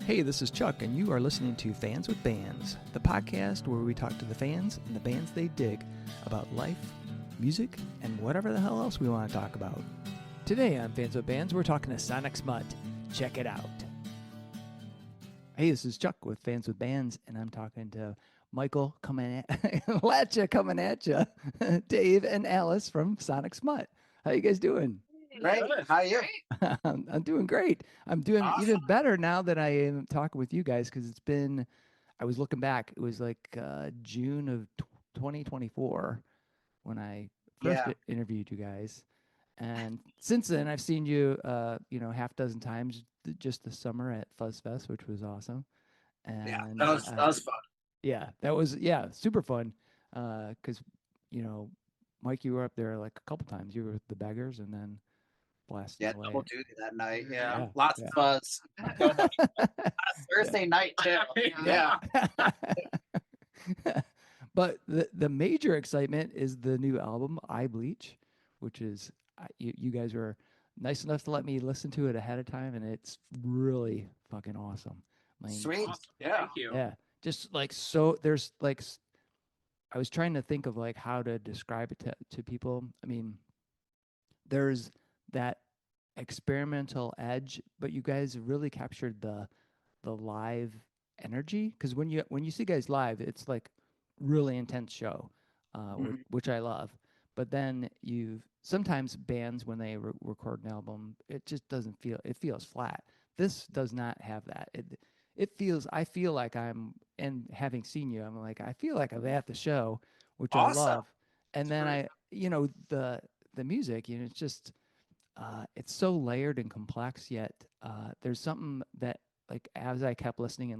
Hey, this is Chuck, and you are listening to Fans with Bands, the podcast where we talk to the fans and the bands they dig about life, music, and whatever the hell else we want to talk about. Today on Fans with Bands, we're talking to Sonic Smut. Check it out. Hey, this is Chuck with Fans with Bands, and I'm talking to Michael coming at you, Dave and Alice from Sonic Smut. How you guys doing? Great. How are you? I'm doing great. I'm doing Awesome. even better now that I am talking with you guys because I was looking back. It was like June of 2024 when I first interviewed you guys. And since then, I've seen you, half dozen times just this summer at Fuzz Fest, which was awesome. And yeah, that was fun. Yeah, that was super fun. Because Mike, you were up there like a couple times. You were with the Beggars, and then blasting away. Double duty that night. Yeah, lots of fuzz. Thursday night too. Yeah. But the major excitement is the new album, I Bleach, which is you guys were nice enough to let me listen to it ahead of time, and it's really fucking awesome. Sweet. Awesome. Yeah. Thank you. Yeah. Just like so there's like I was trying to think of like how to describe it to people. I mean, there's that experimental edge, but you guys really captured the live energy, because when you see guys live, it's like really intense show, which I love. But then sometimes bands, when they record an album, it just doesn't feel, it feels flat. This does not have that. I feel like and having seen you, I'm like, I feel like I'm at the show, which awesome. I love. And then the music, it's just, it's so layered and complex, yet there's something that, like, as I kept listening, it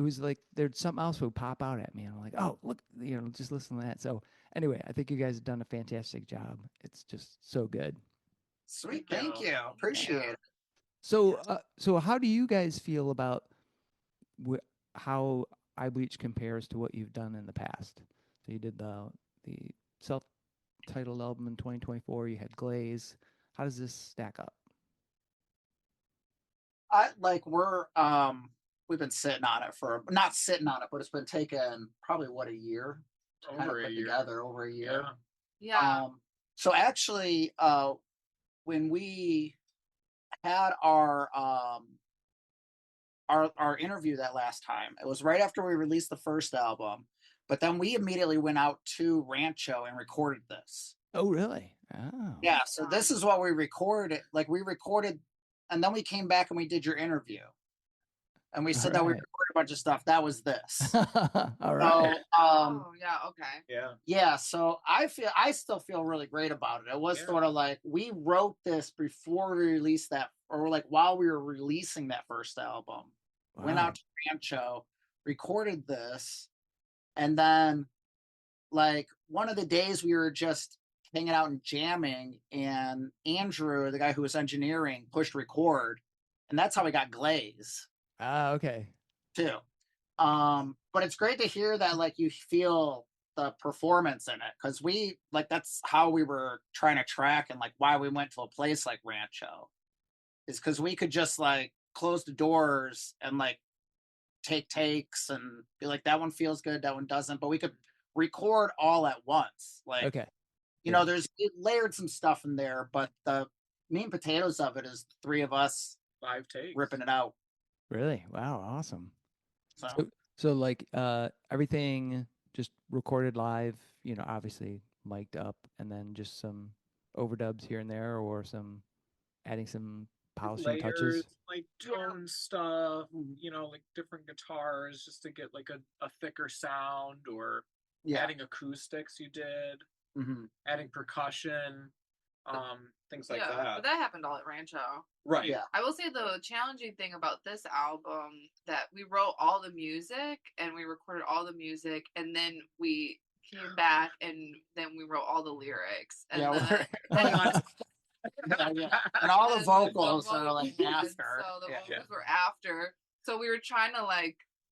was like there's something else would pop out at me. And I'm like, oh, look, just listen to that. So anyway, I think you guys have done a fantastic job. It's just so good. Sweet. Thank you. Appreciate it. So, so how do you guys feel about how iBleach compares to what you've done in the past? So you did the self-titled album in 2024. You had Glaze. How does this stack up? We've been sitting on it not sitting on it, but it's been taking probably a year to kind of put together, over a year. Yeah. So actually, when we had our interview that last time, it was right after we released the first album, but then we immediately went out to Rancho and recorded this. Oh, really? Oh. Yeah. So this is what we recorded. Like, we recorded, and then we came back and we did your interview. And we said that we recorded a bunch of stuff. That was this. All right. So, yeah, okay. Yeah. Yeah. So I still feel really great about it. It was sort of like we wrote this before we released that, or like while we were releasing that first album. Wow. Went out to Rancho, recorded this, and then like one of the days we were just hanging out and jamming, and Andrew, the guy who was engineering, pushed record, and that's how we got Glaze. Okay. Too. But it's great to hear that like you feel the performance in it, because we like that's how we were trying to track, and like why we went to a place like Rancho is because we could just like close the doors and like take takes and be like, that one feels good, that one doesn't, but we could record all at once. Like, okay. It layered some stuff in there, but the meat and potatoes of it is the three of us 5 takes ripping it out. Really? Wow. Awesome. So like everything just recorded live, obviously mic'd up, and then just some overdubs here and there, or adding some polishing touches. Like tone stuff, like different guitars just to get like a thicker sound, or adding acoustics you did, adding percussion, things like that. But that happened all at Rancho. Right. Yeah. I will say the challenging thing about this album that we wrote all the music and we recorded all the music, and then we came back and then we wrote all the lyrics. And and all the vocals are like after. So the vocals were after. So we were trying to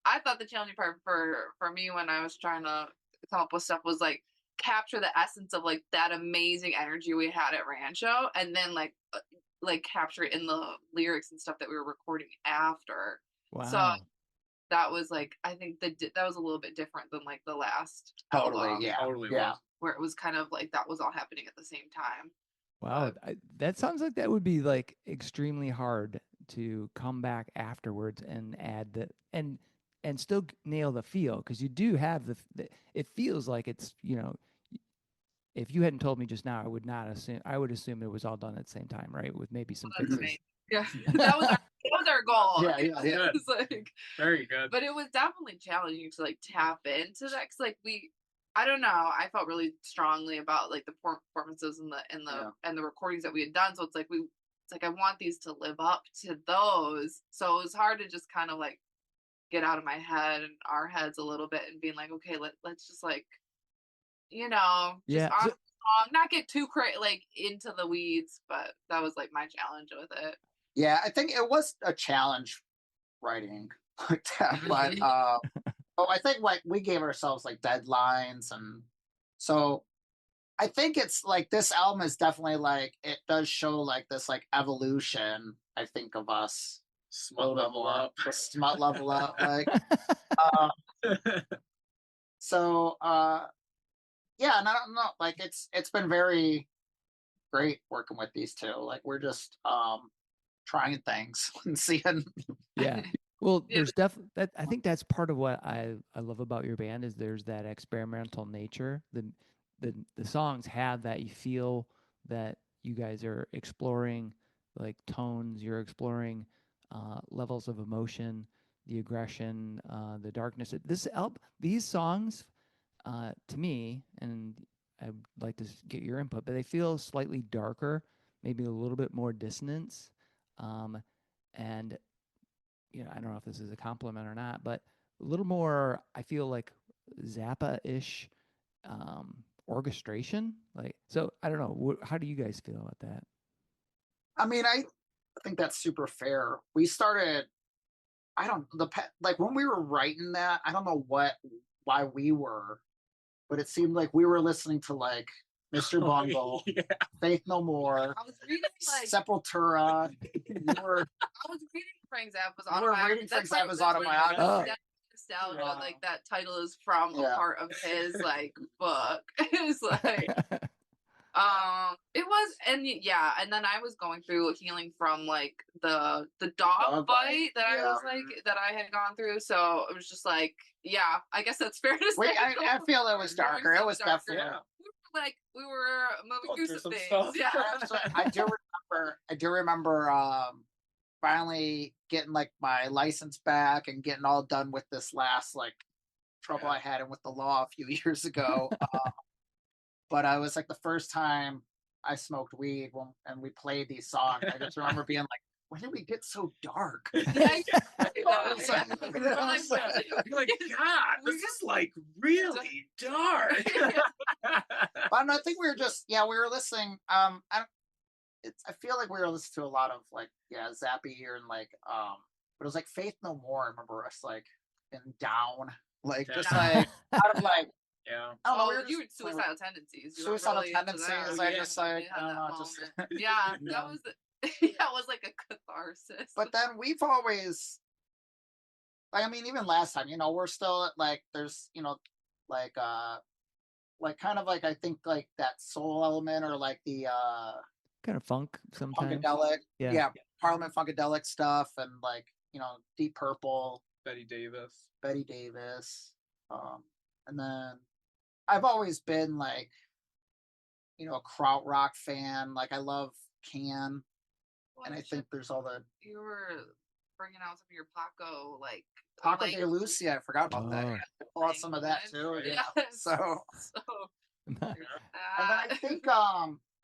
I thought the challenging part for me when I was trying to come up with stuff was like capture the essence of like that amazing energy we had at Rancho, and then like capture it in the lyrics and stuff that we were recording after. Wow. So that was like, I think that was a little bit different than like the last album, Totally. Yeah. where it was kind of like that was all happening at the same time. Wow, that sounds like that would be like extremely hard to come back afterwards and add the and still nail the feel, because you do have it feels like it's, you know, if you hadn't told me just now, I would not assume. I would assume it was all done at the same time, right? With maybe some That's fixes. amazing. Yeah, that was our goal. Yeah. Good. It's like, Very good. but it was definitely challenging to like tap into that, because like I don't know, I felt really strongly about like the performances and the recordings that we had done. So it's like I want these to live up to those. So it was hard to just kind of like get out of my head and our heads a little bit and being like, okay, let's just like, you know, just on the song, not get too like into the weeds. But that was like my challenge with it. Yeah, I think it was a challenge writing like that, but I think like we gave ourselves like deadlines, and so I think it's like this album is definitely like, it does show like this like evolution, I think, of us. Smut level up. The smut level up, like so yeah, and I don't know, like it's been very great working with these two. Like we're just trying things and seeing. Yeah. Well, there's definitely that. I think that's part of what I love about your band, is there's that experimental nature. The songs have that. You feel that you guys are exploring like tones. You're exploring levels of emotion, the aggression, the darkness. These songs, to me, and I'd like to get your input, but they feel slightly darker, maybe a little bit more dissonance, and you know, I don't know if this is a compliment or not, but a little more, I feel like Zappa-ish orchestration. Like, so I don't know. How do you guys feel about that? I mean, I think that's super fair. We started, I don't, like when we were writing that, I don't know why we were, but it seemed like we were listening to like Mr. Bungle, Faith No More, I was reading like Sepultura. I was reading Frank Zappa's autobiography. Reading Frank Zappa's autobiography. Nostalgia, like that title is from a part of his like book. It's like it was, and yeah, and then I was going through healing from like the dog bite that I was like that I had gone through. So it was just like, yeah, I guess that's fair to say. I feel it was darker. It was definitely like we were moving through some things. Stuff. Yeah, I do remember finally getting like my license back and getting all done with this last like trouble I had in with the law a few years ago. But I was like the first time I smoked weed and we played these songs. I just remember being like, when did we get so dark? You're like, God, this is like really dark. But I think we were just, we were listening. I feel like we were listening to a lot of like, Zappy and like, but it was like Faith No More. I remember us like being down, like just like out of like, you were suicidal tendencies. Suicidal tendencies. I just like, I don't know, just that was it was like a catharsis. But then we've always, like, I mean, even last time, you know, we're still like, there's, you know, like kind of like, I think like that soul element, or like the kind of funk sometimes. Funkadelic, Parliament Funkadelic stuff, and like, you know, Deep Purple, Betty Davis, and then I've always been like, you know, a krautrock fan. Like I love Can. And I think there's all the. You were bringing out some of your Paco, like. Paco de Lucia, I forgot about that. I bought some of that too. Yeah. So. And then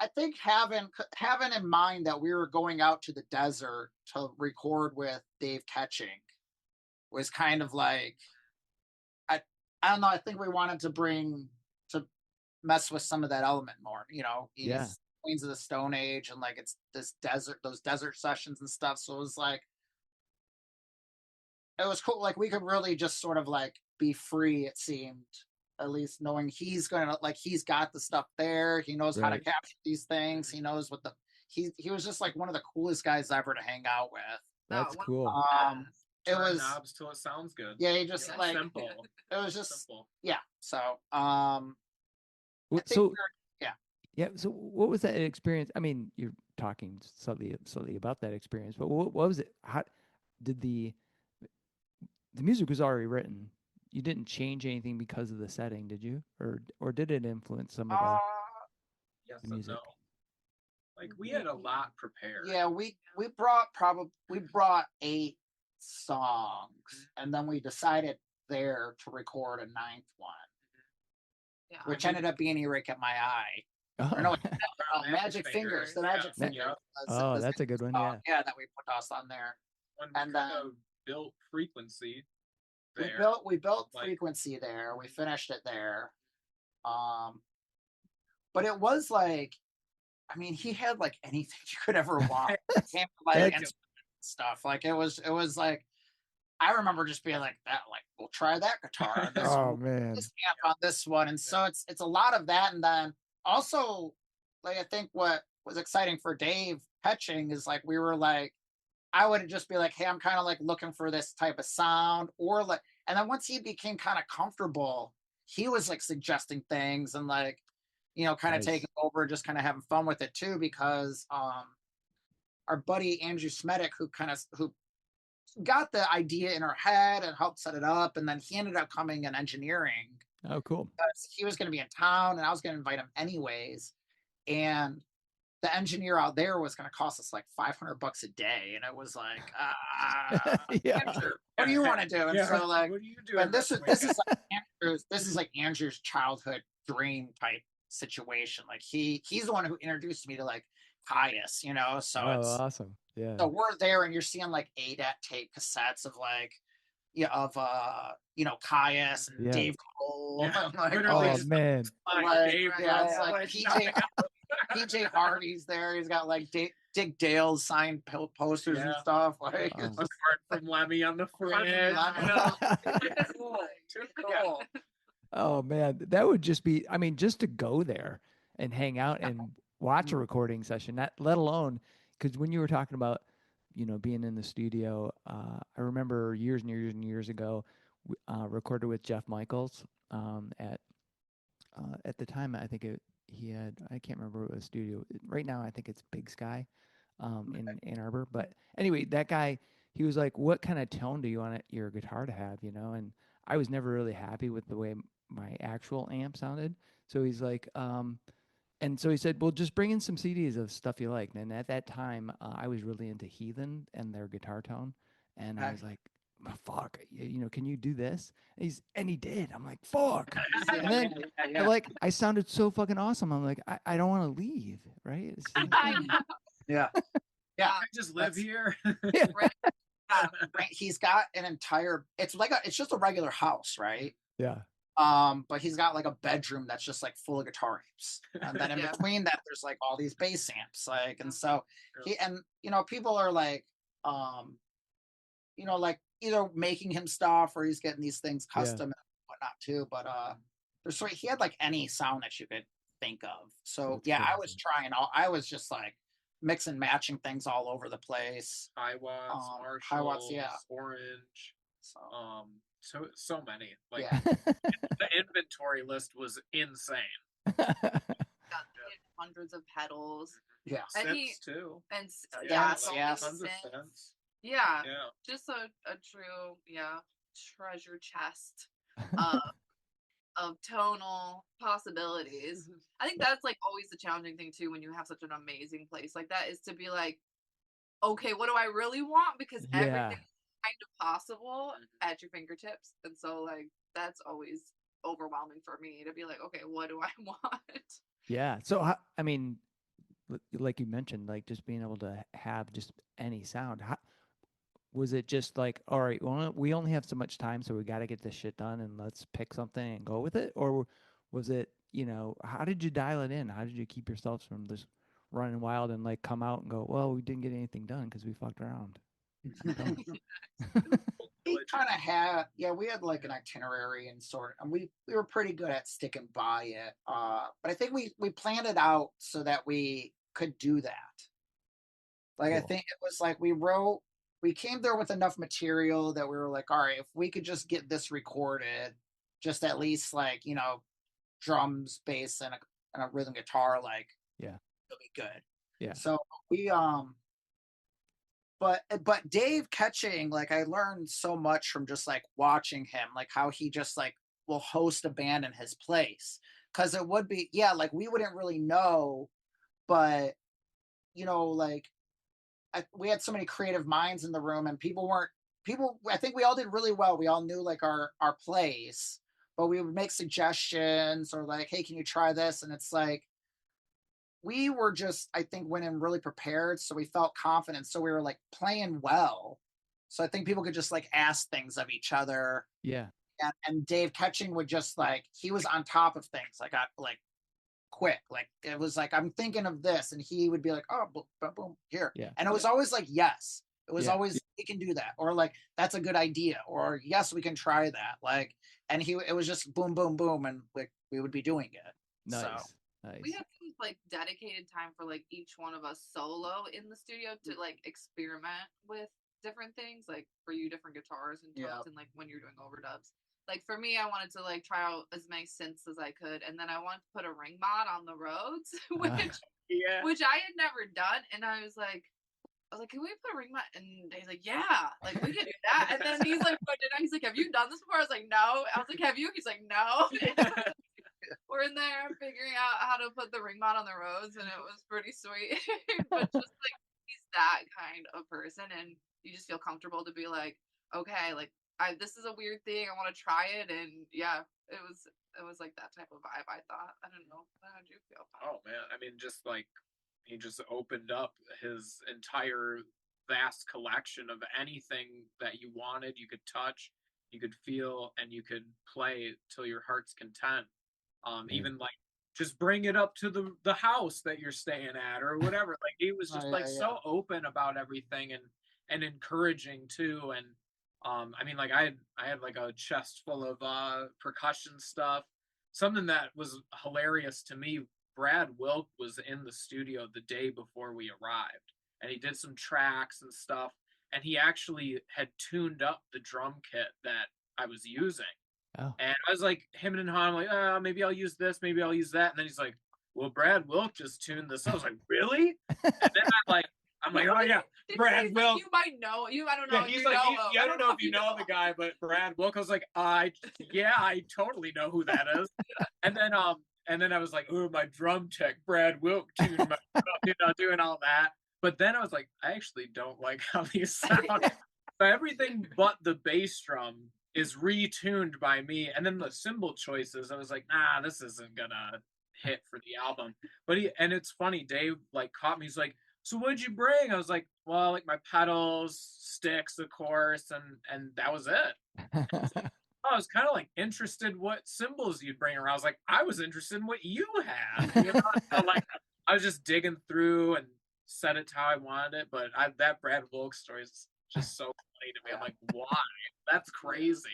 I think having in mind that we were going out to the desert to record with Dave Ketching was kind of like, I don't know. I think we wanted to mess with some of that element more. You know, Queens of the Stone Age, and like it's those desert sessions and stuff. So it was cool. Like we could really just sort of like be free, it seemed, at least knowing he's got the stuff there. He knows how to capture these things. He knows he was just like one of the coolest guys ever to hang out with. That's cool. it was knobs till it sounds good. Yeah, he just like simple. It was just simple. Yeah. So yeah. So what was that experience? I mean, you're talking slightly about that experience, but what was it? How did the music was already written? You didn't change anything because of the setting, did you? Or did it influence some of the yes music? and no. Like we had a lot prepared. Yeah, we brought 8 songs, and then we decided there to record a 9th one, which ended up being "Eric at My Eye." Oh. Or no, Magic Fingers. The Magic Fingers. Oh, that's a good one. Yeah. Yeah, that we put us on there. And then built Frequency. There. We built Frequency there. We finished it there. But it was like, I mean, he had like anything you could ever want. And stuff. Like it was like, I remember just being like that, like, we'll try that guitar on this one, man. this amp on this one. And so it's a lot of that. And then also, like, I think what was exciting for Dave Petching is like, we were like, I would just be like, hey, I'm kind of like looking for this type of sound, or like, and then once he became kind of comfortable, he was like suggesting things and like, kind of taking over, just kind of having fun with it too, because our buddy Andrew Smetic, who got the idea in our head and helped set it up, and then he ended up coming in engineering. Oh, cool. Because he was going to be in town, and I was going to invite him anyways, and the engineer out there was going to cost us like $500 a day, and it was like, Andrew, what do you want to do? And so like, what do you do? And this is like Andrew's childhood dream type situation. Like he's the one who introduced me to like Caius, So it's awesome. Yeah. So we're there, and you're seeing like ADAT tape cassettes of like, Caius and Dave Cole. Yeah. Oh man. PJ Harvey's there. He's got like Dick Dale's signed posters and stuff. Like a card from Lemmy on the front. Too cool. Oh man, that would just be. I mean, just to go there and hang out and watch a recording session. Let alone, because when you were talking about, being in the studio, I remember years and years and years ago, recorded with Jeff Michaels at the time. I think he had, I can't remember what studio. Right now, I think it's Big Sky in Ann Arbor. But anyway, that guy, he was like, what kind of tone do you want your guitar to have, And I was never really happy with the way my actual amp sounded. So he's like, and so he said, well, just bring in some CDs of stuff you like. And at that time, I was really into Heathen and their guitar tone. And I was like, fuck, can you do this? And he did. I'm like, fuck. And then I sounded so fucking awesome. I'm like, I don't want to leave, right? Yeah. I just live here. He's got an entire, it's just a regular house, right? Yeah. But he's got like a bedroom that's just like full of guitar amps, and then in between that there's like all these bass amps, like, and so people are like, like either making him stuff or he's getting these things custom and whatnot too. But he had like any sound that you could think of. So that's crazy. I was trying I was just like mixing, matching things all over the place. High watts, Marshalls, Orange. So many. Like the inventory list was insane. Hundreds of pedals. Yeah. And synths too. And tons of synths. Yeah. Just a true treasure chest of tonal possibilities. I think that's like always the challenging thing too when you have such an amazing place like that, is to be like, okay, what do I really want? Because everything kind of possible at your fingertips, and so like that's always overwhelming for me to be like, okay, what do I want? Yeah. So I mean, like you mentioned, like just being able to have just any sound. Was it just like, all right, well, we only have so much time, so we got to get this shit done, and let's pick something and go with it? Or was it, how did you dial it in? How did you keep yourselves from just running wild and like come out and go, well, we didn't get anything done because we fucked around? We kind of had, we had like an itinerary and and we were pretty good at sticking by it. But I think we planned it out so that we could do that. Like, cool. I think it was like we wrote we came there with enough material that we were like, all right, if we could just get this recorded, just at least like, you know, drums, bass, and a rhythm guitar, like, yeah, it'll be good. yeah. So we but Dave Catching, like I learned so much from just like watching him, like how he just like will host a band in his place. Cause it would be, yeah, like we wouldn't really know, but you know, like we had so many creative minds in the room and I think we all did really well. We all knew like our place, but we would make suggestions or like, hey, can you try this? And it's like we were just, I think, went in really prepared, so we felt confident. So we were like playing well. So I think people could just like ask things of each other. Yeah. And Dave Catching would just like he was on top of things. Like I like quick. Like it was like I'm thinking of this, and he would be like, "Oh, boom, boom, boom here." Yeah. And it was always like, "Yes." It was Yeah. always we can do that, or like that's a good idea, or yes, we can try that. Like, and it was just boom, boom, boom, and like we would be doing it. Nice. So. Nice. We had some like dedicated time for like each one of us solo in the studio to like experiment with different things, like for you different guitars and tones, and like when you're doing overdubs. Like for me, I wanted to like try out as many synths as I could, and then I wanted to put a ring mod on the Rhodes, which I had never done, and I was like, can we put a ring mod? And he's like, yeah, like we can do that. And then he's like, he's like, have you done this before? I was like, no. I was like, have you? He's like, no. We're in there figuring out how to put the ring mod on the Rhodes, and it was pretty sweet. But just like he's that kind of person, and you just feel comfortable to be like, okay, like this is a weird thing. I want to try it, and yeah, it was like that type of vibe. I thought. I don't know. How did you feel? Oh man, I mean, just like he just opened up his entire vast collection of anything that you wanted, you could touch, you could feel, and you could play till your heart's content. Even like just bring it up to the house that you're staying at or whatever. Like he was just so open about everything and encouraging too. And I mean, like I had like a chest full of percussion stuff. Something that was hilarious to me. Brad Wilk was in the studio the day before we arrived, and he did some tracks and stuff. And he actually had tuned up the drum kit that I was using. Oh. And I was like, him and Han, like, maybe I'll use this, maybe I'll use that. And then he's like, well, Brad Wilk just tuned this. I was like, really? And then I'm like, oh yeah, Brad Wilk. You might know. I don't know. Yeah, he's like, I don't know if you know the guy, but Brad Wilk. I was like, I totally know who that is. And then I was like, oh, my drum tech, Brad Wilk, tuned my, doing all that. But then I was like, I actually don't like how these sound. So everything but the bass drum is retuned by me, and then the cymbal choices, I was like, nah, this isn't gonna hit for the album. But and it's funny, Dave like caught me. He's like, so what'd you bring? I was like, well, like my pedals, sticks, of course, and that was it. I was kind of like interested what cymbals you'd bring around. I was like, I was interested in what you had. You know? So, like I was just digging through and set it how I wanted it. But that Brad Wilk story is just so funny to me. I'm like, why? That's crazy.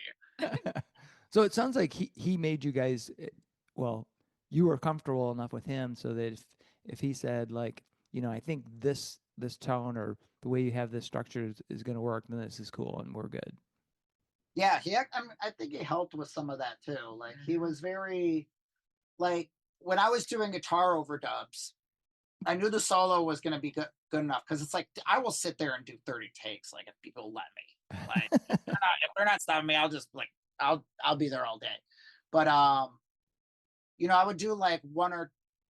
So it sounds like he made you guys, well, you were comfortable enough with him so that if he said like, I think this tone or the way you have this structure is going to work, then this is cool and we're good. Yeah, I think he helped with some of that too. Like he was very, like when I was doing guitar overdubs, I knew the solo was going to be good enough because it's like I will sit there and do 30 takes, like if people let me. Like if they're not stopping me, I'll just like I'll be there all day. But I would do like one or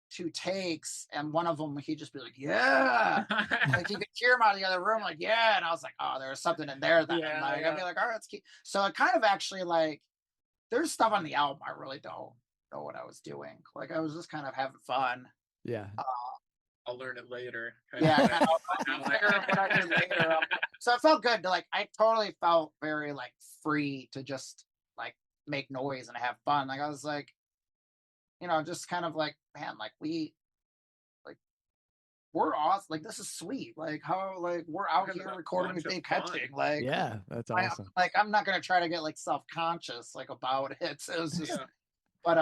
two takes, and one of them he'd just be like, "Yeah," like you could hear him out of the other room, like, "Yeah," and I was like, "Oh, there's something in there." Then I'd be like, "All right, let's keep." So it kind of actually like there's stuff on the album I really don't know what I was doing. Like I was just kind of having fun. Yeah. I'll learn it later. Yeah, I'll figure out what I do later. So it felt good. Like I totally felt very like free to just like make noise and have fun. Like I was like, just kind of like, man, like we're awesome. Like this is sweet. Like how we're out here recording with Dave Catching. Like yeah, that's awesome. I'm not gonna try to get like self-conscious like about it. So it was just, but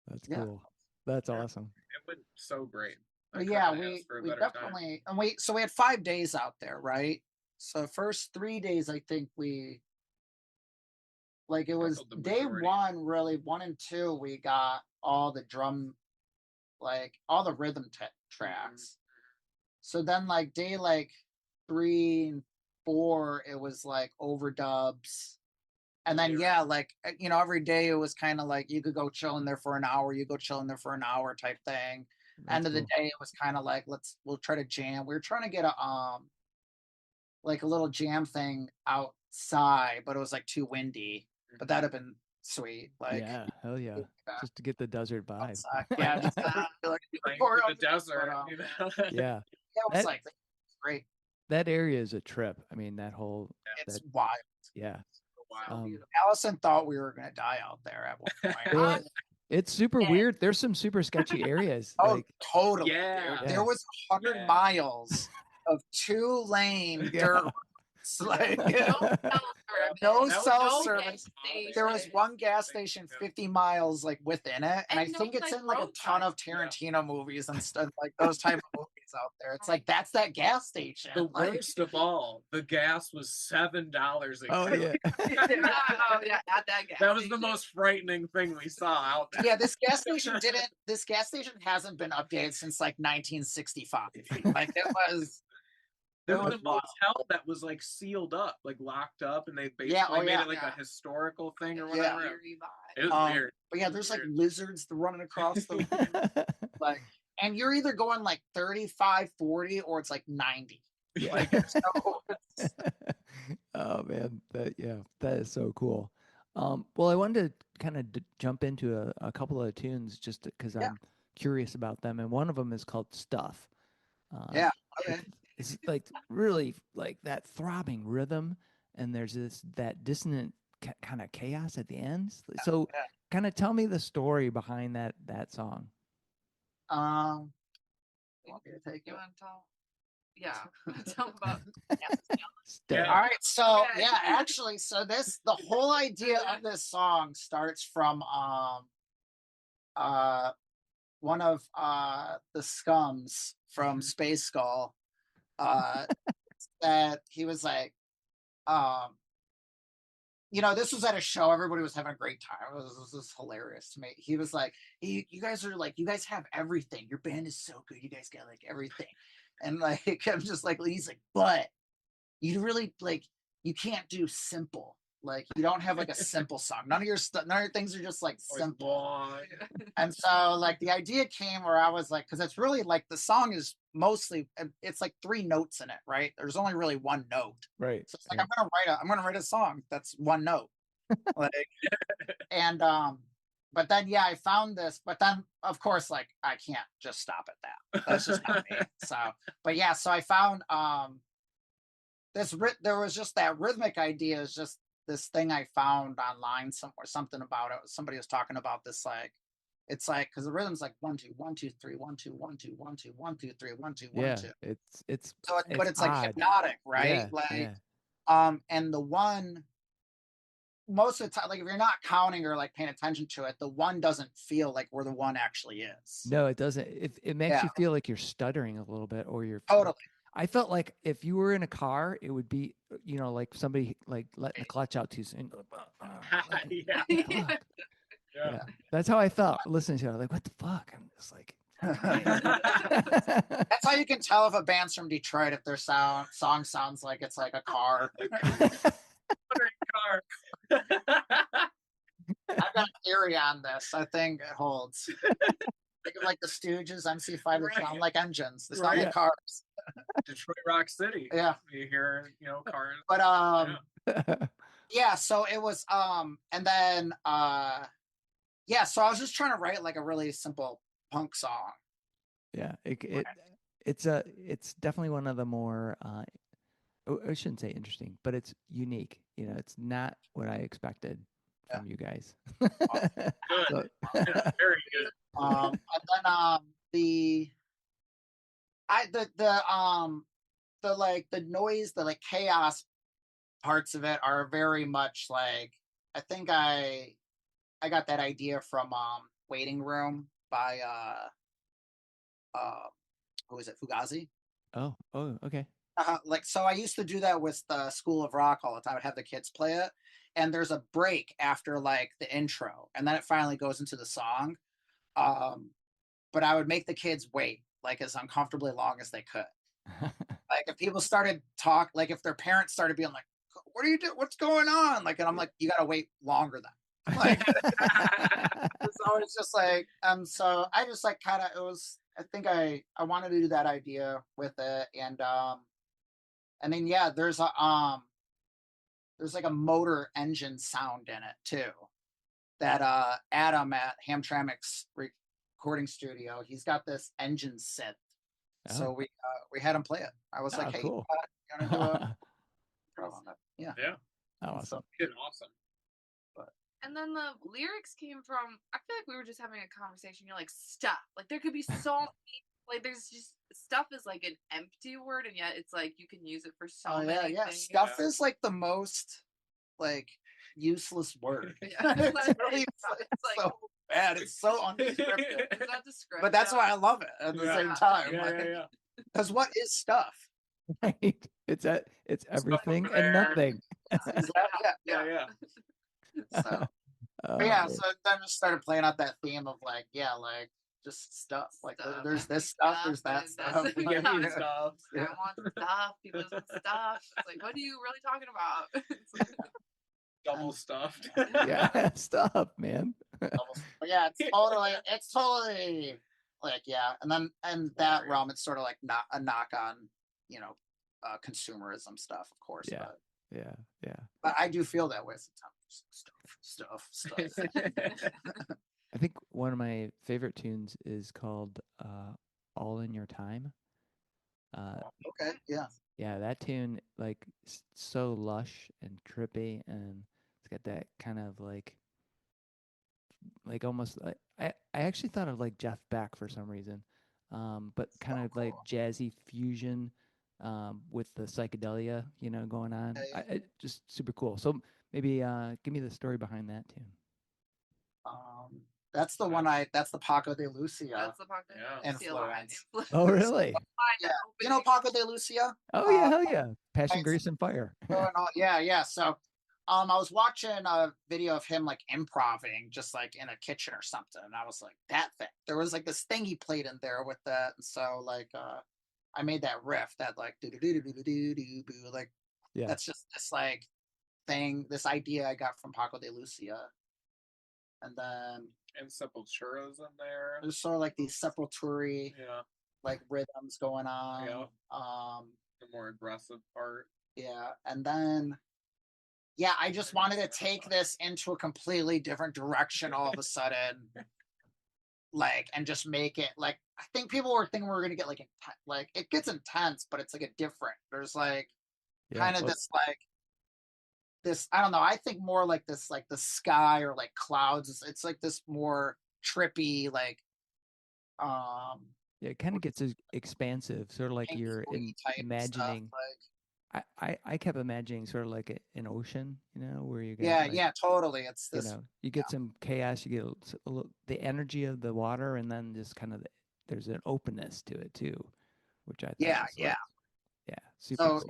that's cool. That's awesome. It went so great. But yeah, we definitely, and we had 5 days out there, right? So first 3 days, I think we like it was day one, really 1 and 2. We got all the drum, like all the rhythm tracks. So then, like day 3 and 4, it was like overdubs. And then like every day it was kind of like you could go chill in there for an hour, you go chill in there for an hour type thing. End of the day, it was kind of like we'll try to jam. We were trying to get a like a little jam thing outside, but it was like too windy. But that'd have been sweet. Like yeah, hell yeah, just to get the desert vibe. Outside. Yeah, just like the desert. Yeah, it was like great. That area is a trip. I mean, that whole it's wild. Yeah. Allison thought we were gonna die out there at one point. It's super weird. There's some super sketchy areas. Oh, totally. Yeah. There was 100 miles of 2-lane dirt. Like, no cell service. There was one gas station 50 miles like within it, and I think it's in like a ton of Tarantino movies and stuff, like those type of movies out there. It's like that's that gas station. The worst of all, the gas was $7 a Oh yeah. At that gas. That was the most frightening thing we saw out there. Yeah, this gas station hasn't been updated since like 1965. Like it was. There was a motel that was like sealed up, like locked up, and they basically made it like a historical thing or whatever. It was weird. But yeah, there's like lizards running across the like, and you're either going like 35, 40, or it's like 90. Yeah. Like, oh man, that is so cool. Well, I wanted to kind of jump into a couple of tunes just because I'm curious about them, and one of them is called "Stuff." Yeah. Okay. It's like really like that throbbing rhythm, and there's that dissonant kind of chaos at the end. So, kind of tell me the story behind that song. You want me to take it? Yeah. Tell me about. All right. So actually, the whole idea of this song starts from one of the scums from Space Skull. That he was like, this was at a show. Everybody was having a great time. It was hilarious to me. He was like, you guys have everything. Your band is so good. You guys got like everything. And like, I'm just like, he's like, but you really like, you can't do simple. Like you don't have like a simple song. None of your things are just like simple. And so like the idea came where I was like, because it's really like the song is mostly it's like 3 notes in it, right? There's only really 1 note, right? So it's like I'm gonna write a song that's 1 note, like, and but then I found this, but then of course like I can't just stop at that. That's just not me. So, but so I found there was just that rhythmic idea is just this thing I found online somewhere, something about it. Somebody was talking about this, like, it's like, because the rhythm's like 1 2 1 2 3 1 2 1 2 1 2 1 2 3 1 2 1 2. It's so but it's like hypnotic, right? And the one most of the time, like if you're not counting or like paying attention to it, the one doesn't feel like where the one actually is. No, it doesn't. It makes you feel like you're stuttering a little bit, or you're totally. I felt like if you were in a car, it would be, like somebody like letting the clutch out too soon. Yeah. That's how I felt listening to it. I was like, what the fuck? I'm just like. That's how you can tell if a band's from Detroit, if their song sounds like it's like a car. I've got a theory on this. I think it holds. Think of like the Stooges, MC5, they sound like engines. They sound like cars. Detroit Rock City. Yeah. You hear, cars. But so it was and then so I was just trying to write like a really simple punk song. Yeah, it's definitely one of the more I shouldn't say interesting, but it's unique. It's not what I expected from you guys. Good. So, very good. And then the noise, the like chaos parts of it are very much like, I think I got that idea from Waiting Room by who is it, Fugazi? Oh, okay. Like, so I used to do that with the School of Rock all the time. I'd have the kids play it, and there's a break after like the intro, and then it finally goes into the song. Um, but I would make the kids wait like as uncomfortably long as they could. Like if people started like if their parents started being like, "What are you doing? What's going on?" Like, and I'm like, "You got to wait longer than." Like, so it's just like, so I just like kind of it was. I think I wanted to do that idea with it, and then yeah, there's like a motor engine sound in it too. That Adam at Hamtramck's recording studio, he's got this engine synth. So we had him play it. I was like, "Hey, cool. you want to do a program on that?" Yeah. Yeah. Awesome. Awesome. And then the lyrics came from, I feel like we were just having a conversation. You're like, stuff. Like, there could be so many, like, there's just, stuff is like an empty word, and yet it's like you can use it for so many things. Stuff is like the most, like, useless word. Yeah. It's really, it's like, so bad. It's so undescriptive. It's not descriptive. But that's why I love it at the same time. Yeah. Because what is stuff? Right. It's everything and nothing. Yeah. So, but yeah, so then just started playing out that theme of like, like just stuff. Like there's this stuff, there's that stuff. We get Like, stuff. I want stuff. People want stuff. It's like, what are you really talking about? Double stuffed. Yeah, stuff, man. But yeah, it's totally like, and that realm, it's sort of like not a knock on, consumerism stuff, of course. Yeah. But, Yeah. But I do feel that way sometimes. Stuff. I think one of my favorite tunes is called "All in Your Time." Okay. Yeah. Yeah, that tune, like, so lush and trippy, and it's got that kind of like almost like I actually thought of like Jeff Beck for some reason, but kind of like jazzy fusion with the psychedelia, going on. Just super cool. So maybe give me the story behind that tune. That's the one that's the Paco de Lucia. That's the Paco de Lucia line. Oh, really? Yeah. You know Paco de Lucia? Oh, yeah, hell yeah. Passion, Grace, and Fire. Yeah. So I was watching a video of him like improvising just like in a kitchen or something. And I was like, that thing. There was like this thing he played in there with that. And so like I made that riff, that like do do do do do do do do, like, that's just this like thing, this idea I got from Paco de Lucia. And then Sepultura's in there. There's sort of like these sepultura like rhythms going on. The more aggressive part. Yeah. And then I just wanted to take this into a completely different direction all of a sudden. Like, and just make it like, I think people were thinking we were gonna get like it gets intense, but it's like a different. There's like kind of this like this, I don't know, I think more like this, like the sky or like clouds. It's like this more trippy, like it kind of gets expansive, sort of like you're imagining stuff, like, I kept imagining sort of like an ocean, where you get totally. It's this, you get some chaos, you get a little, the energy of the water, and then just kind of there's an openness to it too, which I thought super cool.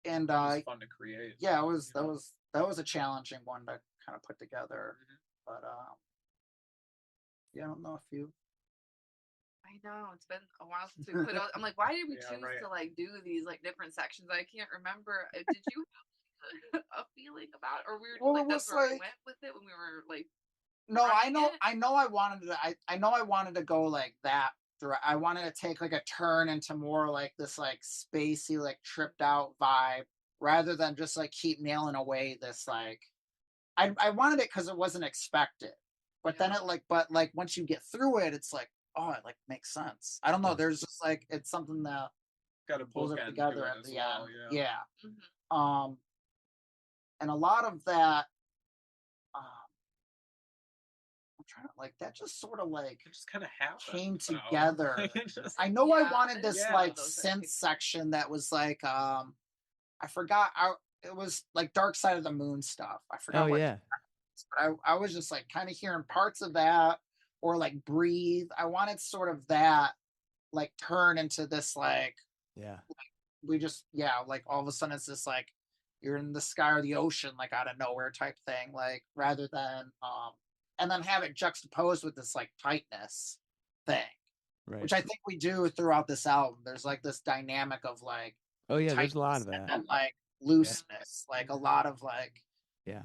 And that was fun to create. Yeah, it was that was a challenging one to kind of put together. But I don't know if you. I know it's been a while since we put out. I'm like, why did we choose to like do these like different sections? I can't remember. Did you have a feeling about it, or we were like that's where we went with it when we were like? No, I know I wanted to. I know I wanted to go like that. I wanted to take like a turn into more like this like spacey, like tripped out vibe, rather than just like keep nailing away this like. I wanted it because it wasn't expected, but then it but once you get through it, it's like, oh, it like makes sense. I don't know. There's just like it's something that got to pull it together at the end. Yeah. And a lot of that. I'm trying to like that just sort of like it just kind of came together. I know I wanted this like synth section that was like I forgot it was like Dark Side of the Moon stuff. I forgot but I was just like kind of hearing parts of that, or like Breathe. I wanted sort of that like turn into this like Yeah. we just like all of a sudden it's this like you're in the sky or the ocean like out of nowhere type thing, like rather than and then have it juxtaposed with this like tightness thing, Right. which I think we do throughout this album. There's like this dynamic of like Oh yeah, there's a lot of that. and like looseness, like a lot of like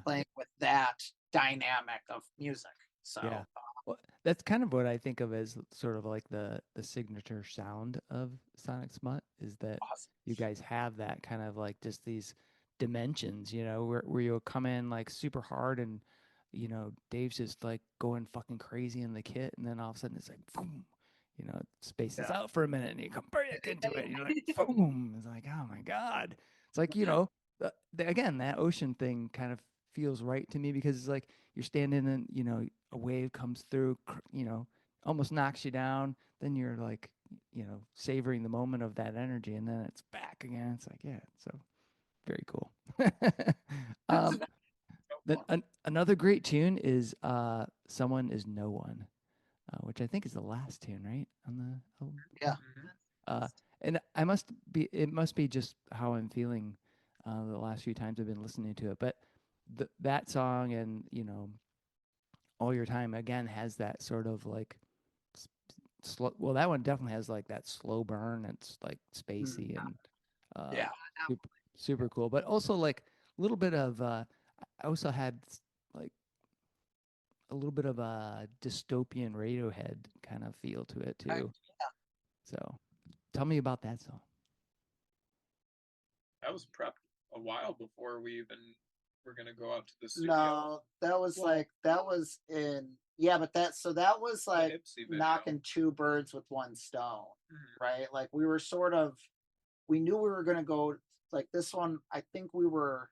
playing with that dynamic of music. So yeah. Well, that's kind of what I think of as sort of like the signature sound of Sonic Smut is that awesome. you guys have that kind of like just these dimensions, you know, where you'll come in like super hard and you know Dave's just like going fucking crazy in the kit, and then all of a sudden it's like boom, you know, spaces out for a minute and you come back into it, and you're like boom. It's like, oh my god, it's like, you know, again, that ocean thing kind of feels right to me because it's like you're standing and, you know, a wave comes through, you know, almost knocks you down. Then you're like, you know, savoring the moment of that energy, and then it's back again. It's like, yeah, so very cool. Another great tune is "Someone Is No One," which I think is the last tune, right, on the album. Yeah. And it must be just how I'm feeling the last few times I've been listening to it. But that song and, you know, All Your Time again has that sort of like slow. Well, that one definitely has like that slow burn. It's like spacey and super, super cool. But also like a little bit of. I also had like a little bit of a dystopian Radiohead kind of feel to it too. So, tell me about that song. That was prepped a while before we even were gonna go out to the studio. No, that was like that was in but that was like knocking two birds with one stone, right? Like we were sort of we knew we were gonna go like this one. I think we were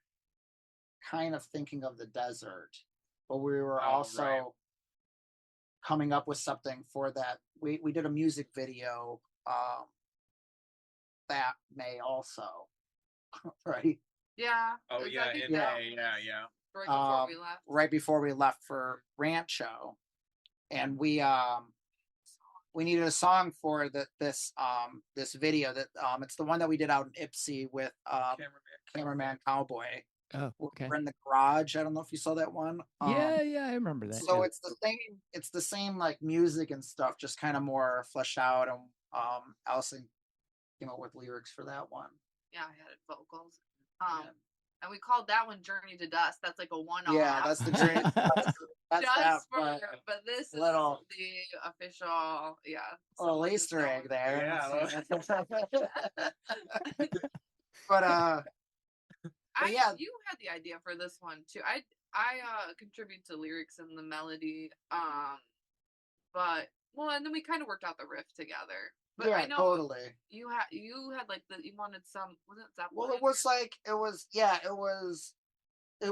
kind of thinking of the desert, but we were also coming up with something for that. We did a music video that May also, right? Yeah. Oh yeah, yeah. Right before we left. Right before we left for Rancho, and we needed a song for this video that it's the one that we did out in Ipsy with Cameraman Cowboy. Oh, okay. We're in the garage. I don't know if you saw that one. Yeah, I remember that. So it's the same like music and stuff, just kind of more fleshed out. And Allison came up with lyrics for that one. Yeah, I had vocals. And we called that one "Journey to Dust." That's like a one-off. Yeah, that's the journey. But this is the official, little Easter egg there. Yeah. But you had the idea for this one too. I contribute to lyrics and the melody. And then we kind of worked out the riff together. But I know totally. You had like you wanted some, wasn't that? Well, it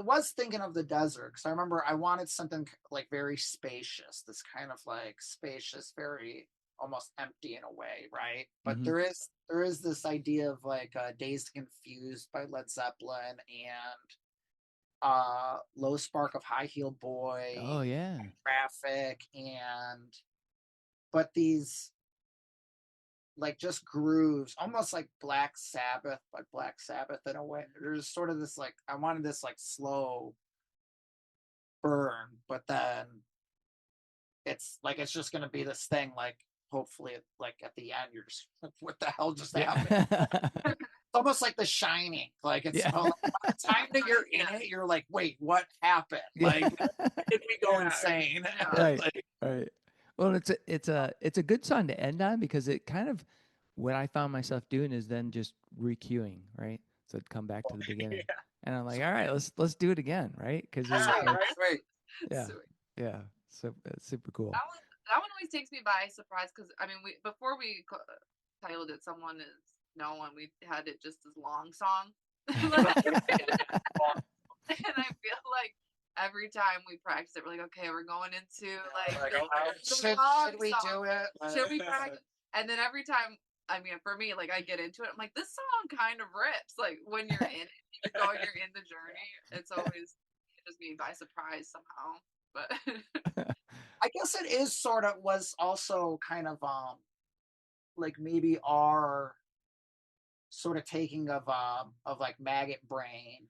was thinking of the desert, because I remember I wanted something like very spacious, this kind of like spacious, very almost empty in a way, right? But there is this idea of like Dazed and Confused by Led Zeppelin and Low Spark of High Heel Boy. Oh yeah. Traffic but these like just grooves, almost like Black Sabbath, but Black Sabbath in a way. There's sort of this like I wanted this like slow burn, but then it's just gonna be this thing like hopefully like at the end you're just what the hell just happened? It's almost like The Shining. Like it's by the time that you're in it, you're like, wait, what happened? Like did we go insane? Right. Right. Well, it's a good song to end on because it kind of what I found myself doing is then just recueing, right? So it'd come back to the beginning, and I'm like, all right, let's do it again, right? Because so super cool. That one always takes me by surprise because I mean, before we titled it "Someone Is No One," we had it just as long song, and I feel like every time we practice it, we're like, okay, we're going into should we do it? Should we practice? And then every time, I mean, for me, like I get into it, I'm like, this song kind of rips. Like when you're in it, you're in the journey. It's always just me by surprise somehow. But I guess it is sort of was also kind of like maybe our sort of taking of like Maggot Brain,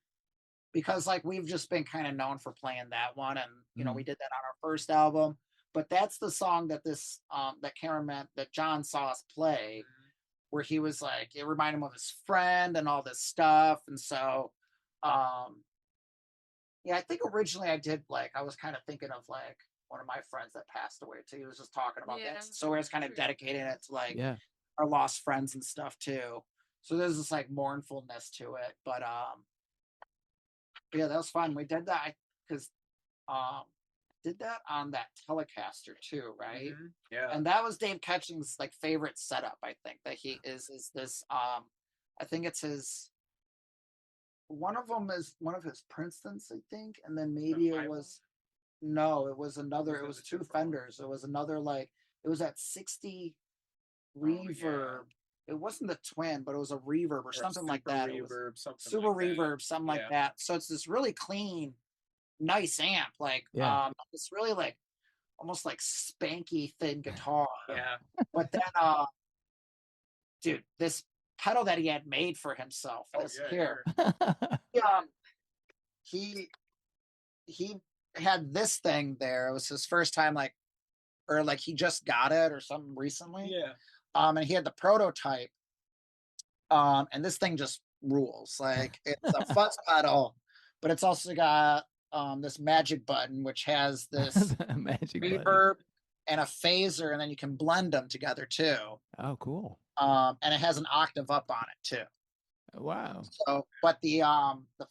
because like we've just been kind of known for playing that one, and you know we did that on our first album, but that's the song that this that Cameron meant that John saw us play, where he was like, it reminded him of his friend and all this stuff. And so yeah, I think originally I was kind of thinking of like one of my friends that passed away too. He was just talking about that, so I was kind of dedicating it to like our lost friends and stuff too. So there's this like mournfulness to it. But yeah, that was fun. We did that because did that on that Telecaster too, right? Mm-hmm. Yeah. And that was Dave Ketching's like favorite setup, I think, that he is this I think it's his, one of them is one of his Princetons, I think, and then maybe it was no, it was another, it was two Fenders. It was another, like, it was at 60 reverb. It wasn't the twin, but it was a reverb or something like that. Reverb, something super like reverb, something like that. So it's this really clean, nice amp, like it's really like almost like spanky thin guitar. Yeah. But then dude, this pedal that he had made for himself is here. He had this thing there. It was his first time, like, or like he just got it or something recently. Yeah. And he had the prototype. And this thing just rules. Like, it's a fuzz pedal, but it's also got this magic button, which has this magic reverb button and a phaser, and then you can blend them together too. Oh, cool. And it has an octave up on it too. Wow. So, but the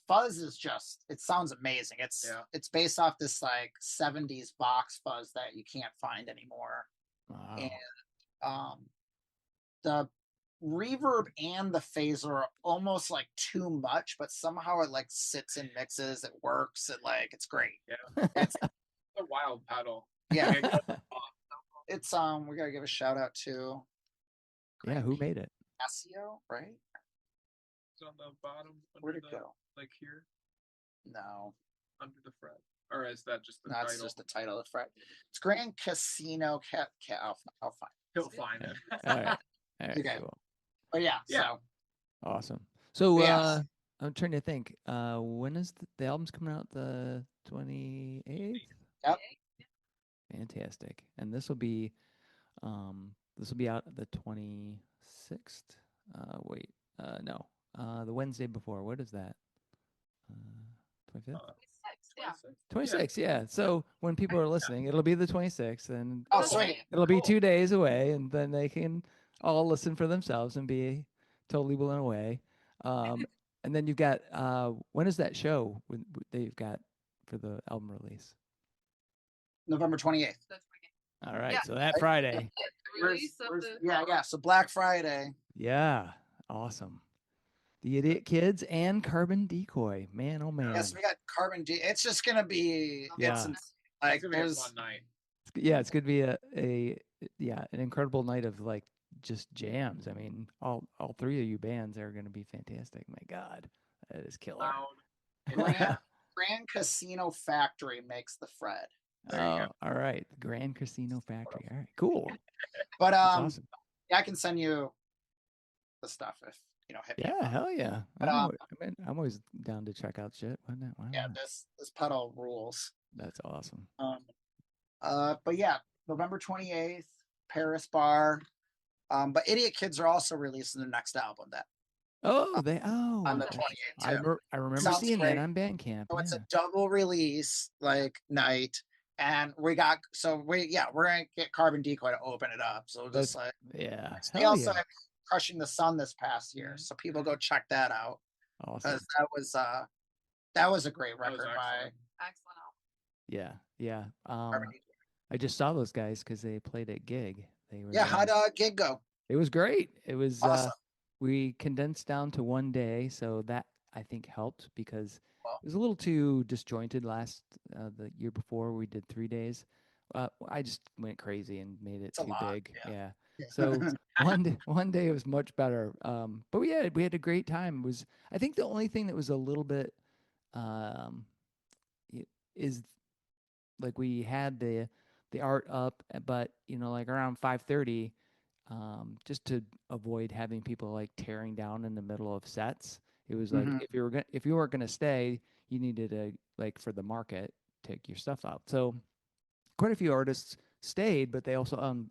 fuzz is just, it sounds amazing. It's based off this like 70s box fuzz that you can't find anymore. Wow. And the reverb and the phaser are almost like too much, but somehow it like sits in mixes, it works, it like, it's great. Yeah. It's a wild pedal. Yeah. It's we gotta give a shout out to who made it? Casio, right? It's on the bottom. Where'd it go? Like here? No. Under the fret. Or is that just the no, title? That's just the title of the fret. It's Grand Casino Cat. I'll find it. He'll find it. All right. All right, okay. cool. But yeah. So awesome. So I'm trying to think. When is the album's coming out? The 28th? Yep. Fantastic. And this will be out the 26th. No. The Wednesday before. What is that? 25th? 26, yeah. So when people are listening, it'll be the 26th, and it'll be 2 days away, and then they can all listen for themselves and be totally blown away. And then you've got when is that show they've got for the album release? November 28th. All right, so that Friday. So Black Friday. Yeah, awesome. The Idiot Kids and Carbon Decoy. Man, oh man. Yes, we got Carbon Decoy. It's just gonna be like there's one night. It's gonna be an incredible night of like just jams. I mean, all three of you bands are gonna be fantastic. My God, that is killer. Grand Casino Factory makes the Fred. Oh, all right. Grand Casino Factory. All right, cool. But awesome. I can send you the stuff if hit me up. Hell yeah. But, I'm always down to check out shit. Why not? This pedal rules. That's awesome. But yeah, November 28th, Paris Bar. But Idiot Kids are also releasing their next album on the 28th. I remember seeing that on Bandcamp. So it's a double release night. And we're gonna get Carbon Decoy to open it up. So just they also had Crushing the Sun this past year, so people go check that out. Awesome. That was a great record by excellent. Yeah. I just saw those guys because they played at Gig. They were how'd Gig go? It was great. It was awesome. We condensed down to one day, so that I think helped because it was a little too disjointed the year before. We did 3 days. I just went crazy and made it too big. Yeah. So one day it was much better. But we had a great time. It was, I think the only thing that was a little bit is like we had the art up, but like around 5:30 just to avoid having people like tearing down in the middle of sets. It was like if you weren't gonna stay, you needed to, like, for the market, take your stuff out. So quite a few artists stayed, but they also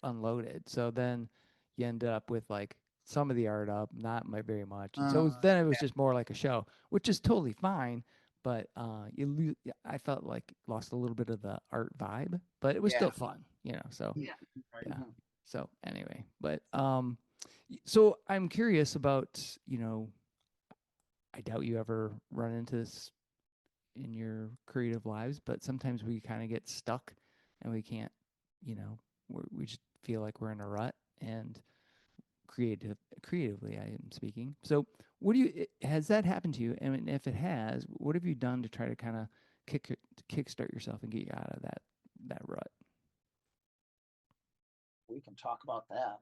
unloaded. So then you end up with like some of the art up, not very much. And so then it was just more like a show, which is totally fine. But I felt like lost a little bit of the art vibe, but it was still fun, So Yeah. So anyway, but so I'm curious about, I doubt you ever run into this in your creative lives, but sometimes we kind of get stuck and we can't, we just feel like we're in a rut, and creatively, I am speaking. So has that happened to you? And if it has, what have you done to try to kind of kickstart yourself and get you out of that rut? We can talk about that.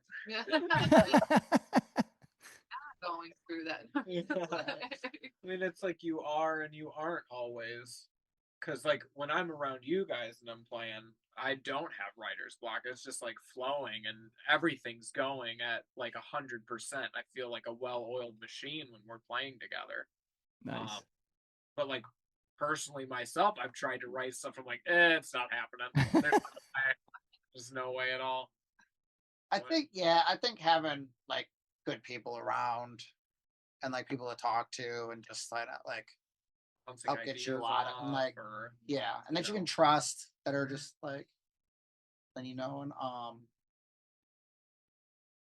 Going through that. I mean, it's like you are and you aren't always. Because, like, when I'm around you guys and I'm playing, I don't have writer's block. It's just like flowing and everything's going at like 100%. I feel like a well-oiled machine when we're playing together. Nice. But like personally myself, I've tried to write stuff. I'm like, it's not happening. There's no way at all. I think having like good people around and like people to talk to and just like help get you out of, and like and that you can trust, that are just like, then and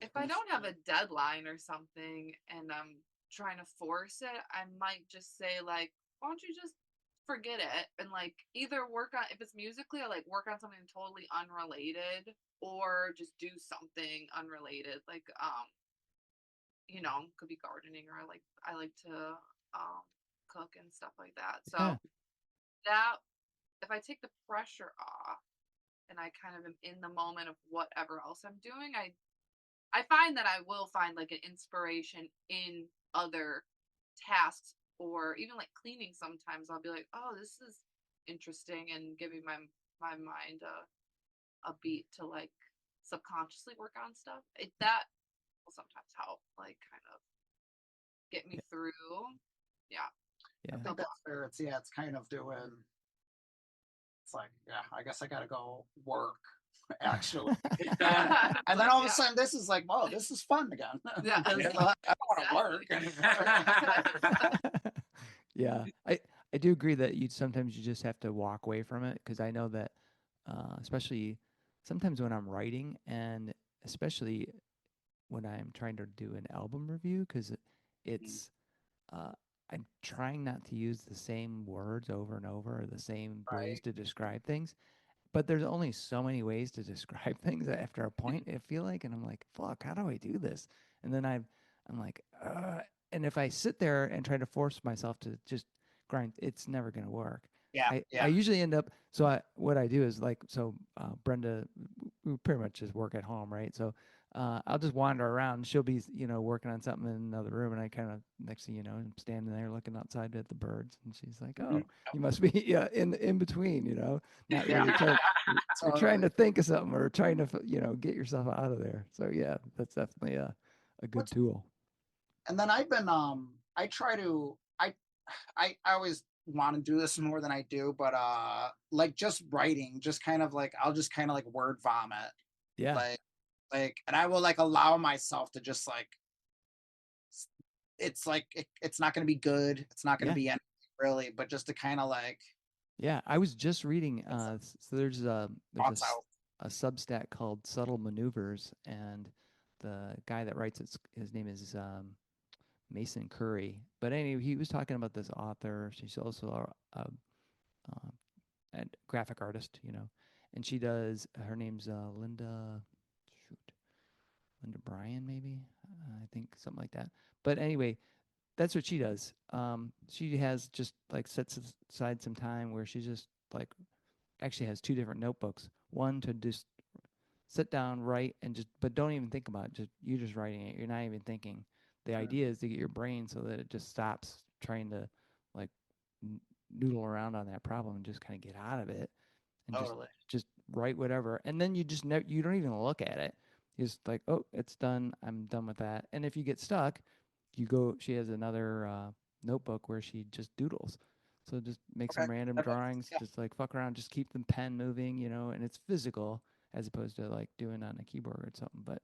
if I don't have a deadline or something and I'm trying to force it, I might just say like, why don't you just forget it and like either work on, if it's musically, I like work on something totally unrelated, or just do something unrelated, like could be gardening, or I like to cook and stuff like that. So that, if I take the pressure off and I kind of am in the moment of whatever else I'm doing, I find that I will find like an inspiration in other tasks, or even like cleaning. Sometimes I'll be like, oh, this is interesting, and giving my mind a beat to like subconsciously work on stuff. That will sometimes help, like kind of get me through. Yeah. I think that's fair. It's kind of doing. It's like, I guess I gotta go work, actually. And then all of a sudden, this is like, whoa, this is fun again. Yeah. I don't want to work. Yeah, I do agree that sometimes you just have to walk away from it, because I know that, especially sometimes when I'm writing, and especially when I'm trying to do an album review, because it's I'm trying not to use the same words over and over, or the same ways to describe things. But there's only so many ways to describe things after a point, I feel like, and I'm like, fuck, how do I do this? And then I'm like, and if I sit there and try to force myself to just grind, it's never gonna work. I usually end up, what I do is like, Brenda, we pretty much just work at home, right? So I'll just wander around. She'll be, working on something in another room, and I kind of, next thing you know, I'm standing there looking outside at the birds, and she's like, "Oh, you must be in between, not really you're trying to think of something, or trying to, get yourself out of there." So yeah, that's definitely a good tool. And then I've been I try to I always want to do this more than I do, but like just writing, just kind of like, I'll just kind of like word vomit. Yeah. And I will like allow myself to just like, it's like it's not going to be good, it's not going to be anything really, but just to kind of like. Yeah, I was just reading. So there's a Substack called Subtle Maneuvers, and the guy that writes it, his name is Mason Curry. But anyway, he was talking about this author. She's also a graphic artist, and she does. Her name's Linda. Linda Bryan, maybe, I think, something like that. But anyway, that's what she does. She has just like sets aside some time where she just like actually has two different notebooks. One to just sit down, write, and but don't even think about it. You're just writing it. You're not even thinking. The idea is to get your brain so that it just stops trying to like noodle around on that problem, and just kind of get out of it, and just write whatever. And then you just you don't even look at it. You just like, oh, it's done. I'm done with that. And if you get stuck, you go. She has another notebook where she just doodles. So just make some random drawings. Just like fuck around. Just keep the pen moving, you know. And it's physical as opposed to like doing on a keyboard or something. But